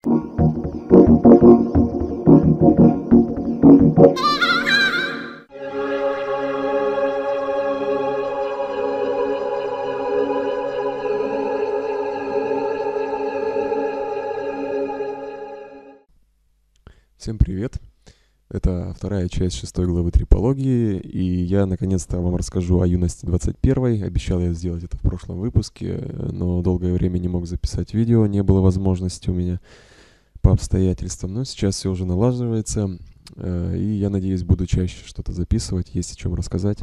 Всем привет! Это вторая часть 6 главы трипологии, и я наконец-то вам расскажу о юности 21. Обещал я сделать это в прошлом выпуске, но долгое время не мог записать видео, не было возможности у меня по обстоятельствам, но сейчас все уже налаживается, и я надеюсь, буду чаще что-то записывать, есть о чем рассказать.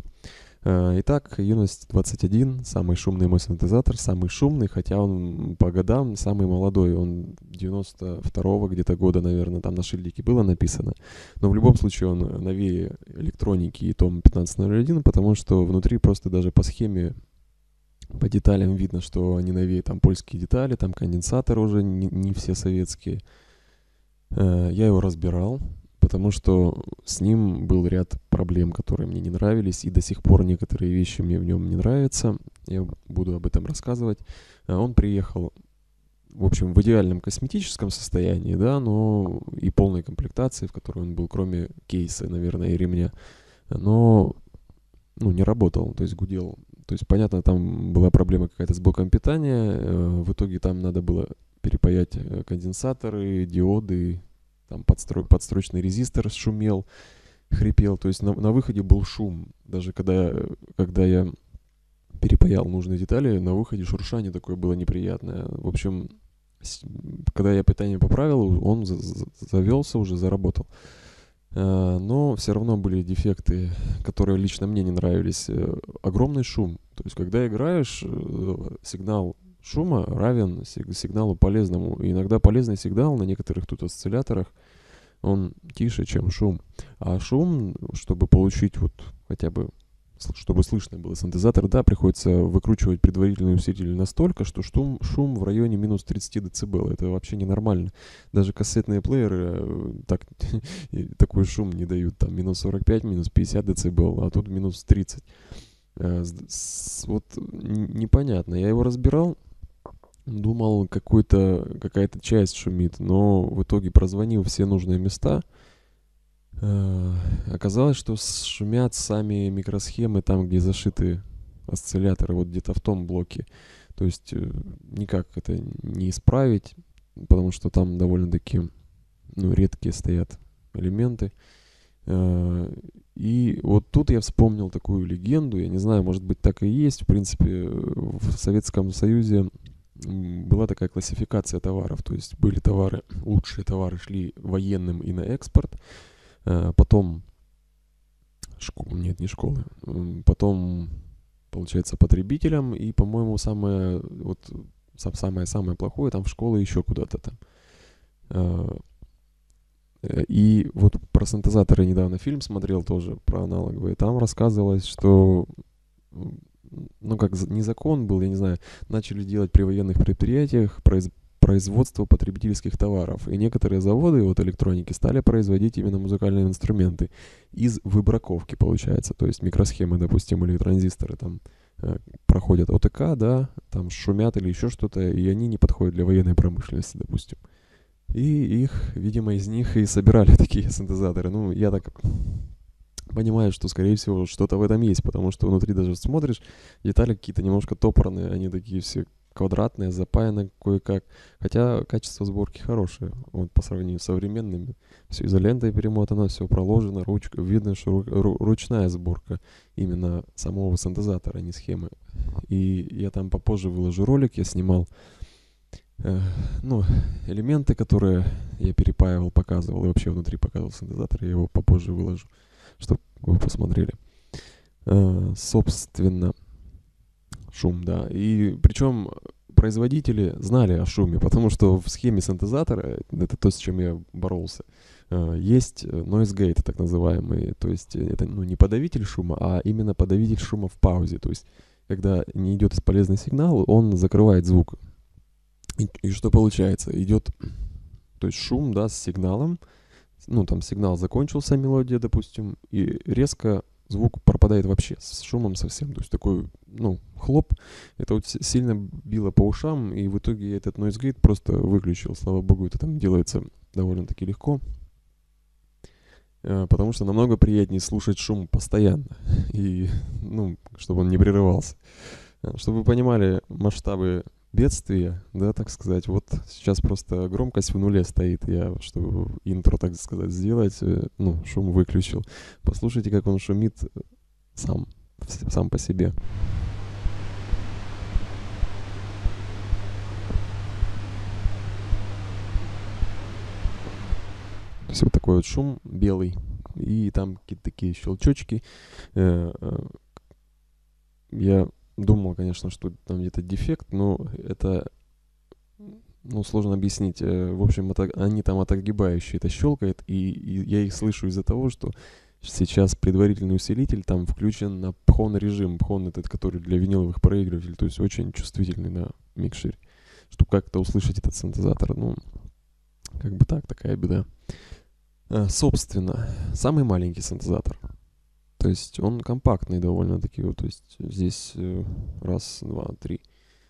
Итак, юность 21, самый шумный мой синтезатор, самый шумный, хотя он по годам самый молодой, он 92-го где-то года, наверное, там на шильдике было написано, но в любом случае он новее электроники и том 1501, потому что внутри просто даже по схеме, по деталям видно, что они новее, там польские детали, там конденсаторы уже не все советские. Я его разбирал, потому что с ним был ряд проблем, которые мне не нравились, и до сих пор некоторые вещи мне в нем не нравятся. Я буду об этом рассказывать. Он приехал, в общем, в идеальном косметическом состоянии, да, но и полной комплектации, в которой он был, кроме кейса, наверное, и ремня. Но, не работал, то есть гудел. То есть, понятно, там была проблема какая-то с блоком питания. В итоге там надо было перепаять конденсаторы, диоды, там подстрочный резистор шумел, хрипел, то есть на выходе был шум. Даже когда я перепаял нужные детали, на выходе шуршание такое было неприятное. В общем, когда я питание поправил, он завелся уже, заработал. Но все равно были дефекты, которые лично мне не нравились. Огромный шум. То есть, когда играешь, сигнал шума равен сигналу полезному. И иногда полезный сигнал на некоторых тут осцилляторах, он тише, чем шум. А шум, чтобы получить вот хотя бы, чтобы слышно было синтезатор, да, приходится выкручивать предварительный усилитель настолько, что шум в районе минус 30 дБ. Это вообще ненормально. Даже кассетные плееры такой шум не дают. Там минус 45, минус 50 дБ, а тут минус 30. Вот непонятно. Я его разбирал. Думал, какая-то часть шумит, но в итоге, прозвонил все нужные места, оказалось, что шумят сами микросхемы там, где зашиты осцилляторы, вот где-то в том блоке. То есть никак это не исправить, потому что там довольно-таки редкие стоят элементы. И вот тут я вспомнил такую легенду, я не знаю, может быть, так и есть. В принципе, в Советском Союзе была такая классификация товаров, то есть были товары, лучшие товары шли военным и на экспорт, потом потом, получается, потребителям, и, по-моему, самое плохое там в школы еще куда-то там. И вот про синтезаторы недавно фильм смотрел тоже, про аналоговые, там рассказывалось, что как не закон был, я не знаю, начали делать при военных предприятиях производство потребительских товаров. И некоторые заводы вот электроники стали производить именно музыкальные инструменты из выбраковки, получается. То есть микросхемы, допустим, или транзисторы там проходят ОТК, да, там шумят или еще что-то, и они не подходят для военной промышленности, допустим. И их, видимо, из них и собирали такие синтезаторы. Я так понимаю, что, скорее всего, что-то в этом есть, потому что внутри даже смотришь, детали какие-то немножко топорные, они такие все квадратные, запаяны кое-как, хотя качество сборки хорошее, вот по сравнению с современными. Все изолентой перемотано, все проложено, видно, что ручная сборка именно самого синтезатора, а не схемы. И я там попозже выложу ролик, я снимал элементы, которые я перепаивал, показывал, и вообще внутри показывал синтезатор, я его попозже выложу, чтобы вы посмотрели. Собственно, шум, да. И причем производители знали о шуме, потому что в схеме синтезатора, это то, с чем я боролся, есть noise gate, так называемый. То есть это не подавитель шума, а именно подавитель шума в паузе. То есть когда не идет бесполезный сигнал, он закрывает звук. И что получается? Идет, то есть шум, да, с сигналом. Там сигнал закончился, мелодия, допустим, и резко звук пропадает вообще, с шумом совсем. То есть такой, ну, хлоп. Это вот сильно било по ушам, и в итоге я этот noise gate просто выключил. Слава богу, это там делается довольно-таки легко. Потому что намного приятнее слушать шум постоянно. И, ну, чтобы он не прерывался. Чтобы вы понимали масштабы бедствия, да, так сказать, вот сейчас просто громкость в нуле стоит. Я, чтобы интро, так сказать, сделать, ну, шум выключил. Послушайте, как он шумит сам по себе. То есть вот такой вот шум белый. И там какие-то такие щелчочки. Я думал, конечно, что там где-то дефект, но это, ну, сложно объяснить. В общем, они там отогибающие это щелкает, и я их слышу из-за того, что сейчас предварительный усилитель там включен на пхон режим. Пхон этот, который для виниловых проигрывателей, то есть очень чувствительный на микшере. Чтобы как-то услышать этот синтезатор, ну, как бы так, такая беда. Собственно, самый маленький синтезатор. То есть он компактный довольно-таки. Вот, то есть здесь раз, два, три.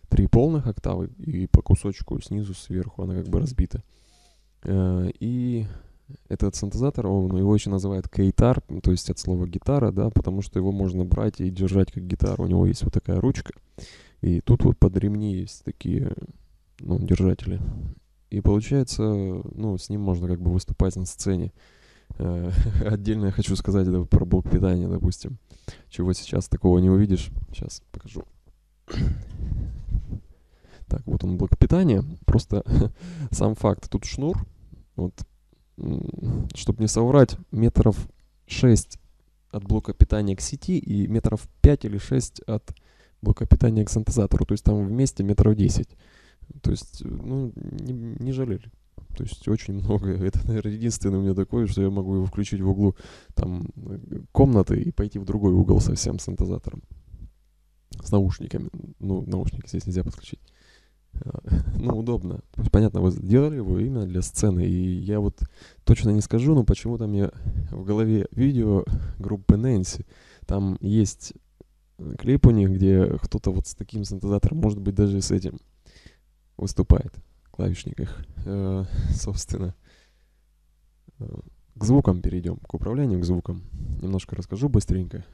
Три полных октавы, и по кусочку снизу, сверху она как бы разбита. И этот синтезатор, его еще называют кейтар, то есть от слова гитара, да, потому что его можно брать и держать как гитару. У него есть вот такая ручка. И тут вот под ремни есть такие, ну, держатели. И получается, ну, с ним можно как бы выступать на сцене. Отдельно я хочу сказать про блок питания, допустим. Чего сейчас такого не увидишь. Сейчас покажу. Так, вот он, блок питания. Просто сам факт. Тут шнур. Вот, чтобы не соврать, метров 6 от блока питания к сети и метров 5 или 6 от блока питания к синтезатору. То есть там вместе метров 10. То есть, ну, не жалели. То есть очень много. Это, наверное, единственное у меня такое, что я могу его включить в углу там комнаты и пойти в другой угол со всем синтезатором. С наушниками. Ну, наушники здесь нельзя подключить. Ну, удобно. То есть, понятно, вы сделали его именно для сцены. И я вот точно не скажу, но почему-то мне в голове видео группы Нэнси. Там есть клип у них, где кто-то вот с таким синтезатором, может быть, даже с этим выступает. Клавишник их. Собственно, к звукам перейдем, к управлению, к звукам. Немножко расскажу быстренько,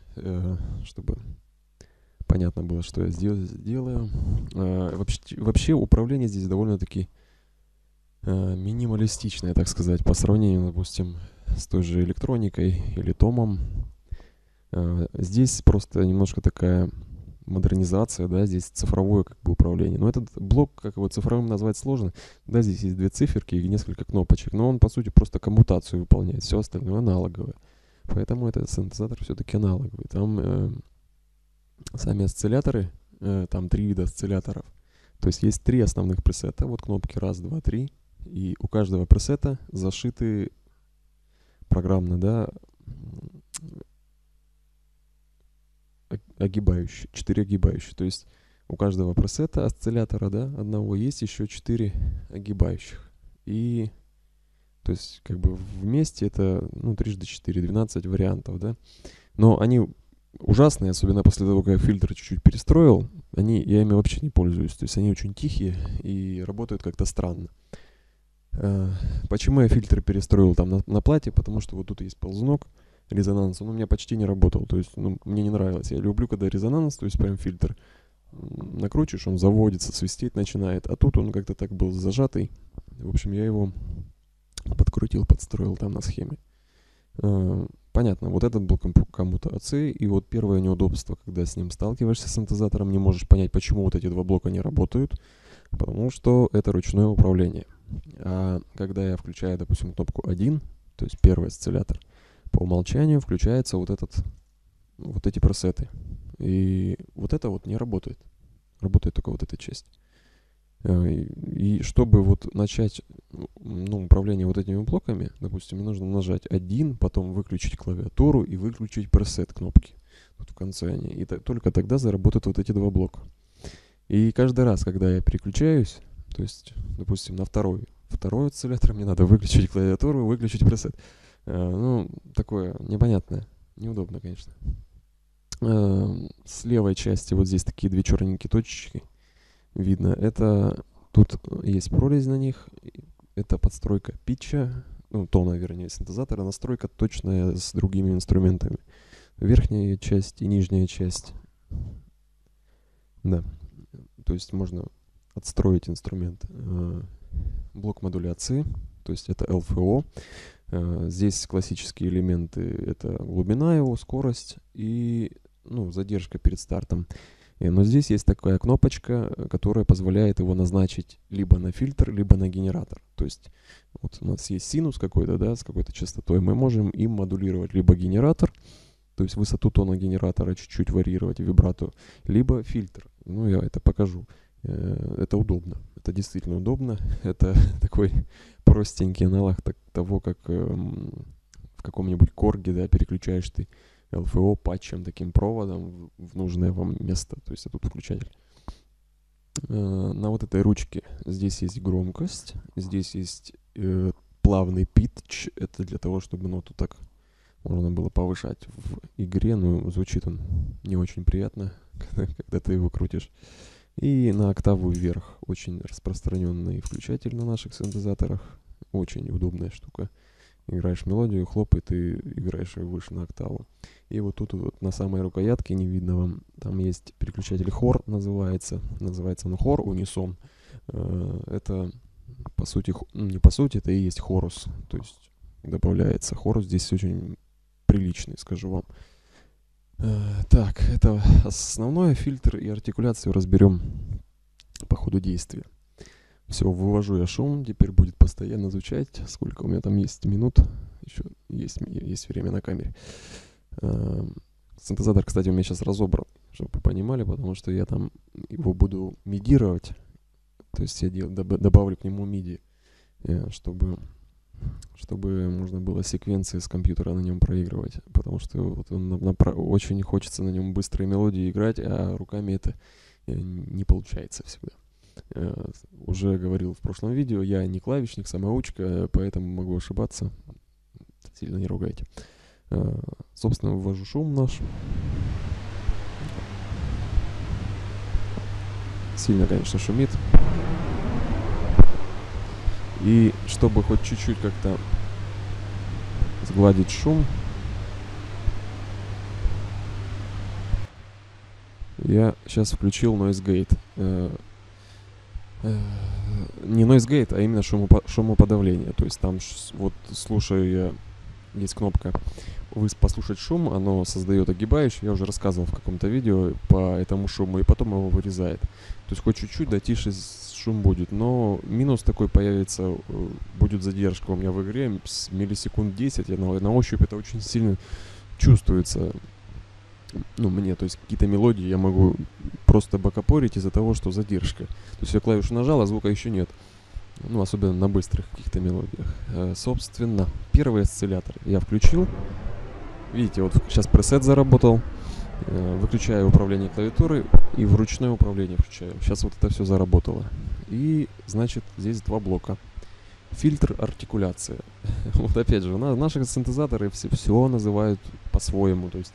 чтобы понятно было, что я делаю. Вообще управление здесь довольно-таки минималистичное, так сказать, по сравнению, допустим, с той же электроникой или томом. Здесь просто немножко такая модернизация, да, здесь цифровое как бы управление. Но этот блок, как его цифровым назвать сложно. Да, здесь есть две циферки и несколько кнопочек, но он, по сути, просто коммутацию выполняет. Все остальное аналоговое. Поэтому этот синтезатор все-таки аналоговый. Там сами осцилляторы, там 3 вида осцилляторов. То есть есть 3 основных пресета. Вот кнопки 1, 2, 3. И у каждого пресета зашиты программно, да, огибающие, 4 огибающие. То есть у каждого пресета осциллятора, да, одного есть еще 4 огибающих. И, то есть, как бы вместе это, ну, 3 × 4, 12 вариантов, да. Но они ужасные, особенно после того, как я фильтр чуть-чуть перестроил. Я ими вообще не пользуюсь. То есть они очень тихие и работают как-то странно. Почему я фильтр перестроил там на плате? Потому что вот тут есть ползунок. Резонанс, он у меня почти не работал, то есть, ну, мне не нравилось. Я люблю, когда резонанс, то есть прям фильтр накручиваешь, он заводится, свистеть начинает, а тут он как-то так был зажатый. В общем, я его подкрутил, подстроил там на схеме. Понятно, вот этот был коммутации, и вот первое неудобство, когда с ним сталкиваешься с синтезатором, не можешь понять, почему вот эти два блока не работают, потому что это ручное управление. А когда я включаю, допустим, кнопку 1, то есть первый осциллятор, по умолчанию включается вот эти пресеты. И вот это вот не работает. Работает только вот эта часть. И чтобы вот начать, ну, управление вот этими блоками, допустим, мне нужно нажать 1, потом выключить клавиатуру и выключить пресет кнопки. Вот в конце они. И только тогда заработают вот эти два блока. И каждый раз, когда я переключаюсь, то есть, допустим, на второй осциллятор, мне надо выключить клавиатуру, выключить пресет. Ну, такое непонятное. Неудобно, конечно. С левой части вот здесь такие две черненькие точечки видно. Это тут есть прорезь на них. Это подстройка питча, ну, тона, вернее, синтезатора. Настройка точная с другими инструментами. Верхняя часть и нижняя часть. Да. То есть можно отстроить инструмент. Блок модуляции, то есть это LFO. Здесь классические элементы — это глубина его, скорость и задержка перед стартом. Но здесь есть такая кнопочка, которая позволяет его назначить либо на фильтр, либо на генератор. То есть вот у нас есть синус какой-то, да, с какой-то частотой. Мы можем им модулировать либо генератор, то есть высоту тона генератора чуть-чуть варьировать, вибрату, либо фильтр. Я это покажу. Это удобно. Это действительно удобно. Это такой простенький аналог того, как в каком-нибудь корге, да, переключаешь ты LFO патчем, таким проводом в нужное вам место. То есть тут включатель. На вот этой ручке здесь есть громкость, здесь есть плавный питч. Это для того, чтобы ноту так можно было повышать в игре, но звучит он не очень приятно, когда ты его крутишь. И на октаву вверх очень распространенный включатель на наших синтезаторах. Очень удобная штука. Играешь мелодию, хлоп, и ты играешь ее выше на октаву. И вот тут вот на самой рукоятке, не видно вам, там есть переключатель хор, называется. Называется он хор унисон. Это по сути, не по сути, это и есть хорус. То есть добавляется хорус. Здесь очень приличный, скажу вам. Так, это основной фильтр и артикуляцию разберем по ходу действия. Все, вывожу я шум, теперь будет постоянно звучать. Сколько у меня там есть минут? Еще есть время на камере. Синтезатор, кстати, у меня сейчас разобран, чтобы вы понимали, потому что я там его буду мидировать. То есть я добавлю к нему MIDI, чтобы можно было секвенции с компьютера на нем проигрывать, потому что вот очень хочется на нем быстрые мелодии играть, а руками это не получается всегда. Уже говорил в прошлом видео, я не клавишник, самоучка, поэтому могу ошибаться. Сильно не ругайте. Собственно, ввожу шум наш. Сильно, конечно, шумит. И чтобы хоть чуть-чуть как-то сгладить шум, я сейчас включил Noise Gate. Не Noise Gate, а именно шумоподавление. То есть там вот слушаю я, есть кнопка послушать шум, оно создает огибающий. Я уже рассказывал в каком-то видео по этому шуму, и потом его вырезает. То есть хоть чуть-чуть, да, тише шум будет, но минус такой появится, будет задержка у меня в игре с миллисекунд 10, на ощупь это очень сильно чувствуется, мне, то есть какие-то мелодии я могу просто бокопорить из-за того, что задержка. То есть я клавишу нажал, а звука еще нет, особенно на быстрых каких-то мелодиях. Собственно, первый осциллятор я включил, видите, вот сейчас пресет заработал. Выключаю управление клавиатурой и вручное управление включаю. Сейчас вот это все заработало. И, значит, здесь два блока. Фильтр, артикуляция. Вот опять же, наши синтезаторы все называют по-своему. То есть,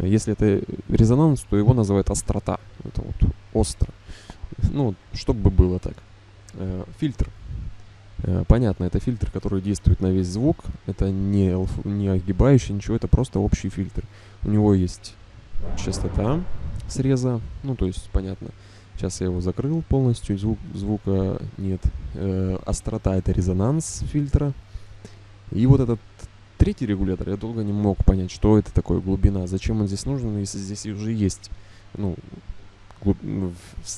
если это резонанс, то его называют острота. Это вот остро. Чтобы было так. Фильтр. Понятно, это фильтр, который действует на весь звук. Это не огибающий, ничего, это просто общий фильтр. У него есть частота среза, то есть понятно. Сейчас я его закрыл полностью, звука нет. Острота — это резонанс фильтра. И вот этот третий регулятор, я долго не мог понять, что это такое, глубина, зачем он здесь нужен, если здесь уже есть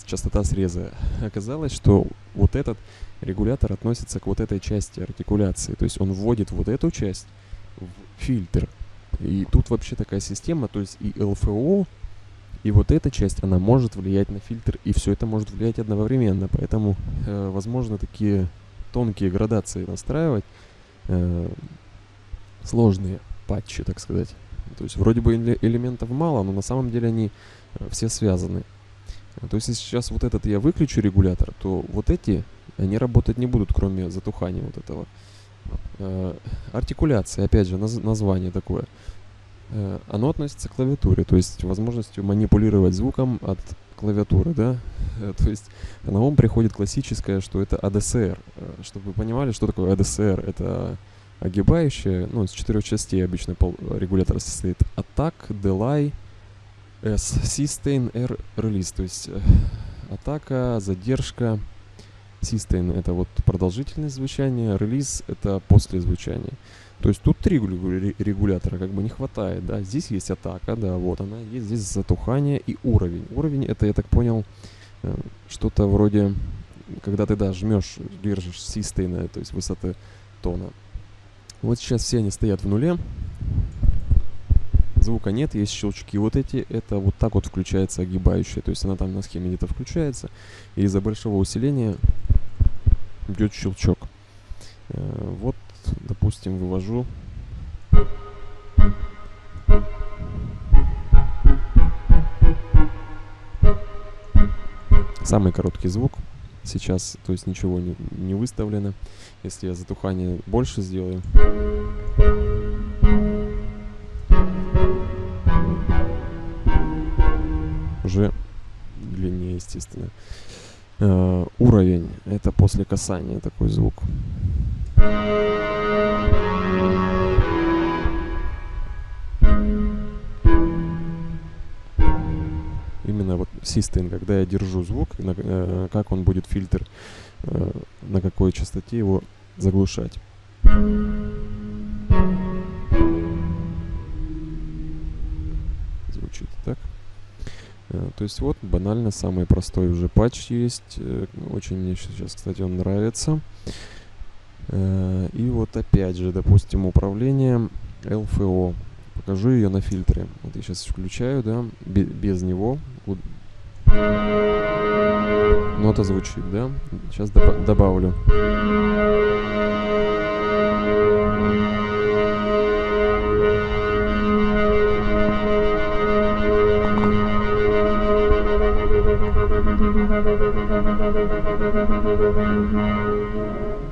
частота среза. Оказалось, что вот этот регулятор относится к вот этой части артикуляции, то есть он вводит вот эту часть в фильтр. И тут вообще такая система, то есть и LFO, и вот эта часть, она может влиять на фильтр, и все это может влиять одновременно, поэтому возможно такие тонкие градации настраивать, сложные патчи, так сказать. То есть вроде бы элементов мало, но на самом деле они все связаны. То есть если сейчас вот этот я выключу регулятор, то вот эти, они работать не будут, кроме затухания вот этого. Артикуляция, опять же, название такое. Оно относится к клавиатуре, то есть возможностью манипулировать звуком от клавиатуры, да. То есть на ум приходит классическое, что это ADCR. Чтобы вы понимали, что такое ADCR, это огибающее, ну, из 4 частей обычно регулятор состоит: Attack, Delay, S, Sustain, R, Release. То есть атака, задержка. Sustain — это вот продолжительность звучания, Release — это после звучания. То есть тут 3 регулятора как бы не хватает, да. Здесь есть атака, да, вот она есть, здесь затухание и уровень. Уровень — это, я так понял, что-то вроде, когда ты, да, жмешь, держишь Sustain, то есть высоты тона. Вот сейчас все они стоят в нуле. Звука нет, есть щелчки. Вот эти, это вот так вот включается огибающая. То есть она там на схеме где-то включается. И из-за большого усиления идет щелчок. Вот, допустим, вывожу. Самый короткий звук сейчас, то есть ничего не выставлено. Если я затухание больше сделаю, уже длиннее, естественно. Уровень — это после касания такой звук. Именно вот Sustain, когда я держу звук, как он будет фильтр, на какой частоте его заглушать. Звучит так. То есть вот банально самый простой уже патч есть. Очень мне сейчас, кстати, он нравится. И вот опять же, допустим, управление LFO. Покажу ее на фильтре. Вот я сейчас включаю, да, без него. Нота звучит, да. Сейчас добавлю.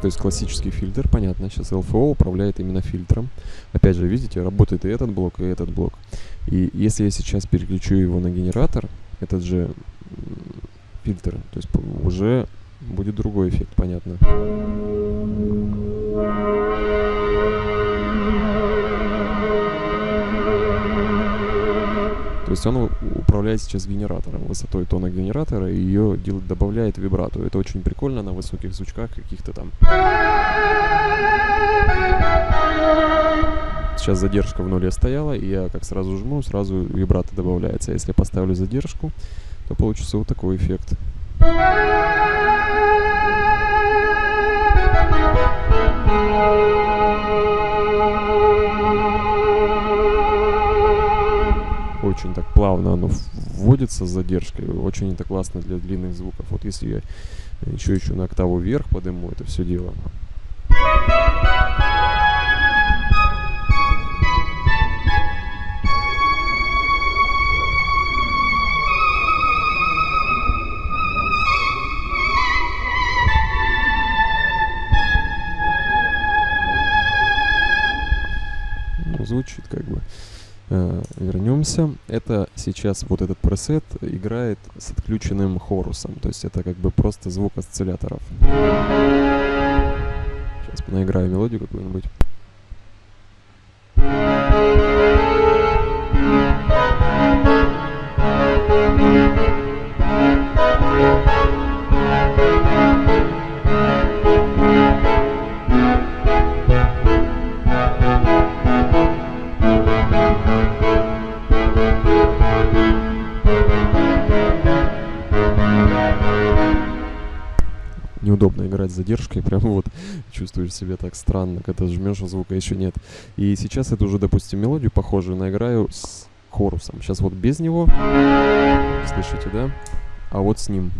То есть классический фильтр, понятно, сейчас LFO управляет именно фильтром. Опять же, видите, работает и этот блок, и этот блок. И если я сейчас переключу его на генератор, этот же фильтр, то есть уже будет другой эффект, понятно. То есть он управляет сейчас генератором, высотой тона генератора, и ее добавляет вибрату. Это очень прикольно на высоких звучках каких-то там. Сейчас задержка в нуле стояла, и я как сразу жму, сразу вибрато добавляется. Если я поставлю задержку, то получится вот такой эффект. Очень так плавно оно вводится с задержкой. Очень это классно для длинных звуков. Вот если я еще на октаву вверх подниму это все дело. Ну, звучит как бы. Вернемся. Это сейчас вот этот пресет играет с отключенным хорусом. То есть это как бы просто звук осцилляторов. Сейчас наиграю мелодию какую-нибудь. Неудобно играть с задержкой, прям вот чувствуешь себя так странно, когда жмешь, а звука еще нет. И сейчас это уже, допустим, мелодию похожую наиграю с хорусом. Сейчас вот без него, слышите, да? А вот с ним.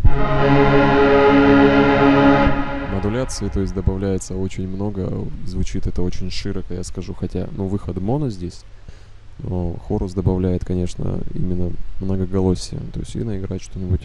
Модуляции, то есть добавляется очень много, звучит это очень широко, я скажу, хотя, ну, выход моно здесь, но хорус добавляет, конечно, именно многоголосие, то есть и наиграть что-нибудь.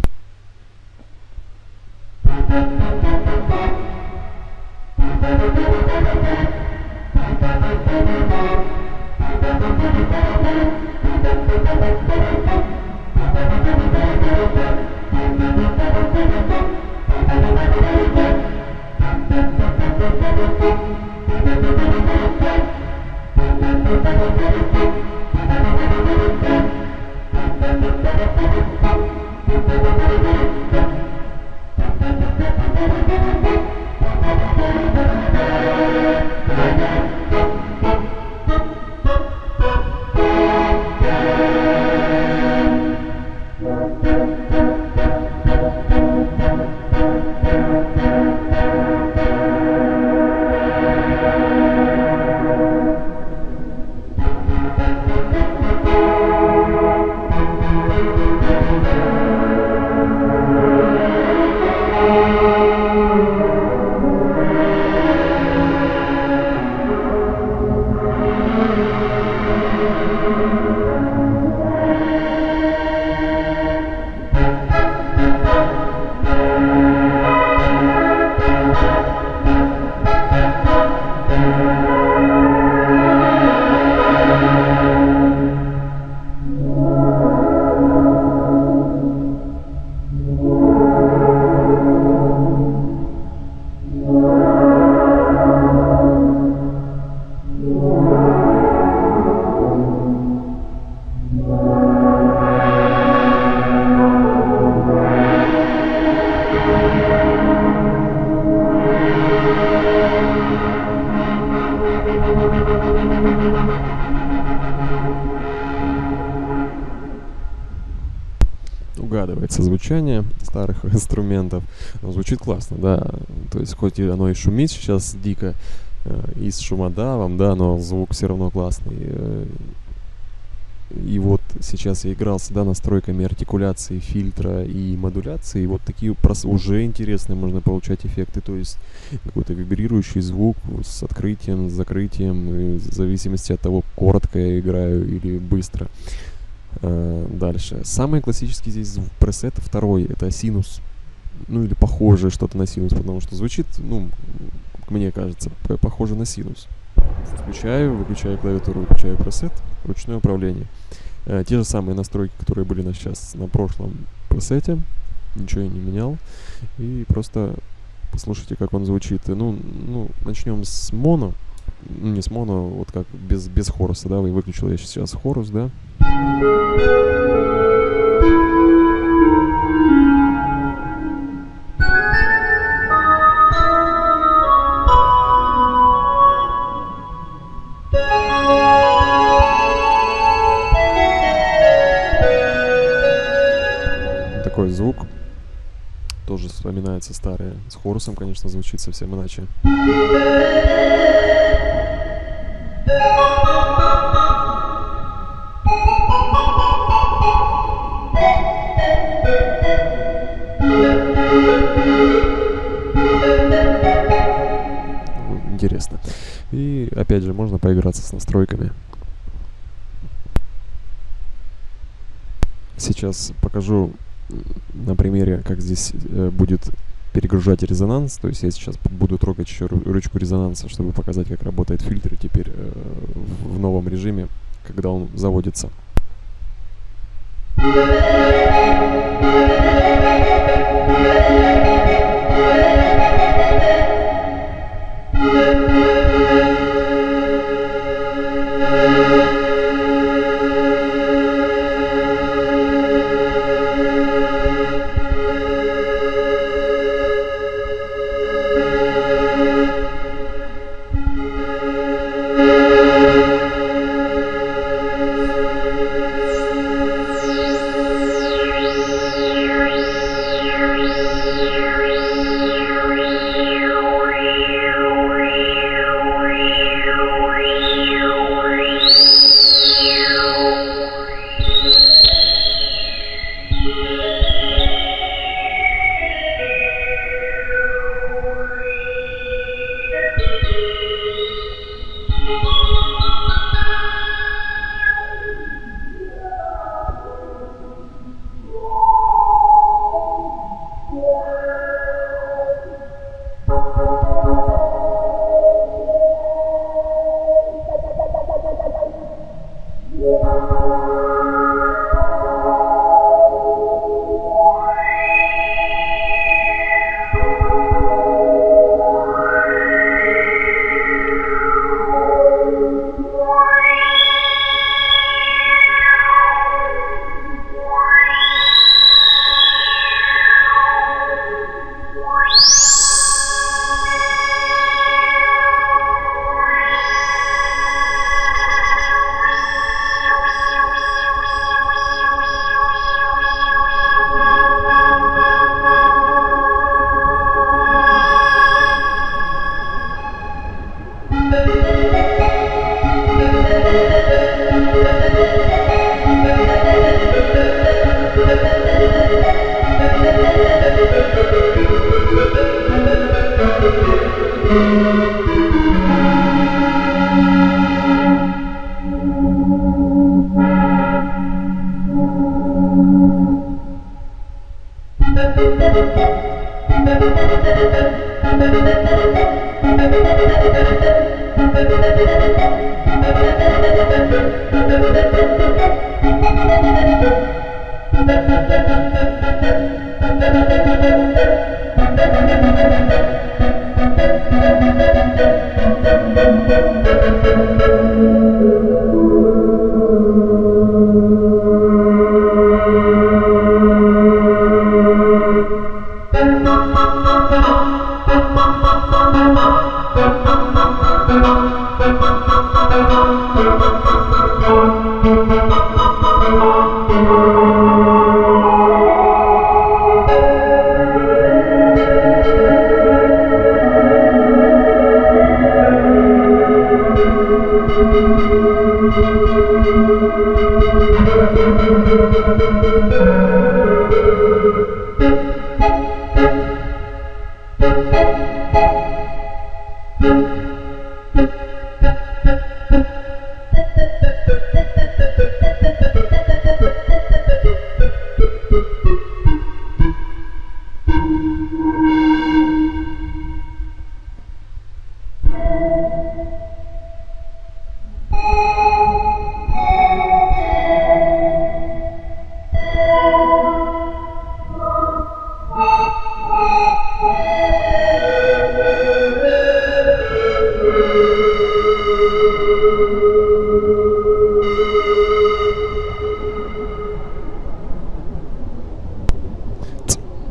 Угадывается звучание старых инструментов, но звучит классно, да, то есть хоть и оно и шумит сейчас дико, и с шумодавом, да, но звук все равно классный. И вот сейчас я игрался, да, настройками артикуляции, фильтра и модуляции, и вот такие уже интересные можно получать эффекты, то есть какой-то вибрирующий звук с открытием, с закрытием, в зависимости от того, коротко я играю или быстро. Дальше. Самый классический здесь пресет второй, это синус, ну или похожее что-то на синус, потому что звучит, ну, мне кажется, похоже на синус. Включаю, выключаю клавиатуру, выключаю пресет, ручное управление. Те же самые настройки, которые были сейчас на прошлом пресете, ничего я не менял. И просто послушайте, как он звучит. Ну начнем с моно. Не с моно, вот как без хоруса, да, выключил я сейчас хорус, да. Такой звук тоже вспоминается старое. С хорусом, конечно, звучит совсем иначе. Интересно. И опять же можно поиграться с настройками. Сейчас покажу на примере, как здесь будет перегружать резонанс. То есть я сейчас буду трогать еще ручку резонанса, чтобы показать, как работает фильтр теперь в новом режиме, когда он заводится.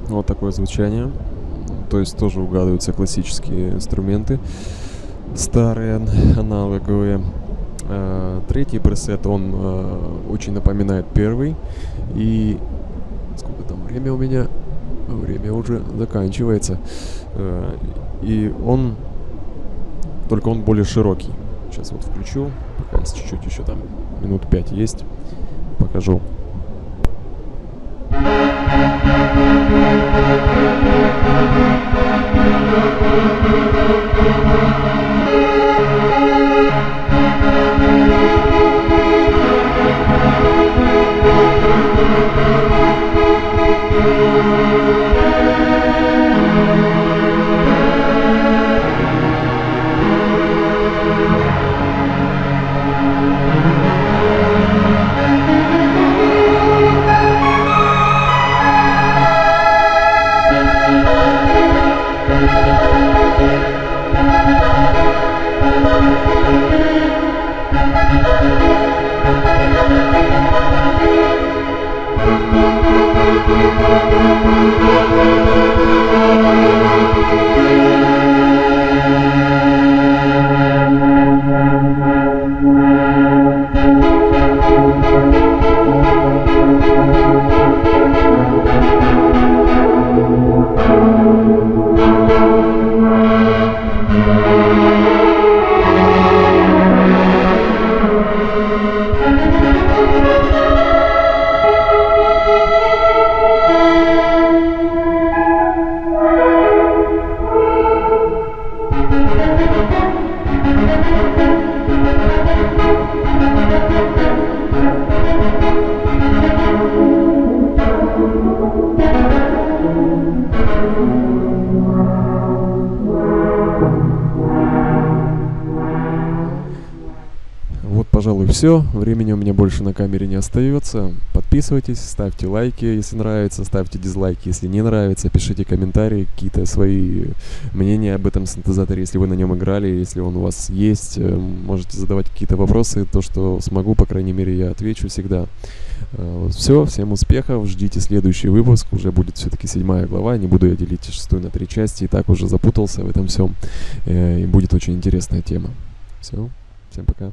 Вот такое звучание. То есть тоже угадываются классические инструменты, старые, аналоговые. Третий пресет, он очень напоминает первый. И сколько там время у меня? Время уже заканчивается. И он, только он более широкий. Сейчас вот включу, пока есть чуть-чуть еще там, минут 5 есть, покажу. Пожалуй, все. Времени у меня больше на камере не остается. Подписывайтесь, ставьте лайки, если нравится, ставьте дизлайки, если не нравится, пишите комментарии, какие-то свои мнения об этом синтезаторе, если вы на нем играли, если он у вас есть. Можете задавать какие-то вопросы, то, что смогу, по крайней мере, я отвечу всегда. Все, всем успехов, ждите следующий выпуск, уже будет все-таки 7 глава, не буду я делить 6 на 3 части, и так уже запутался в этом всем, и будет очень интересная тема. Все, всем пока.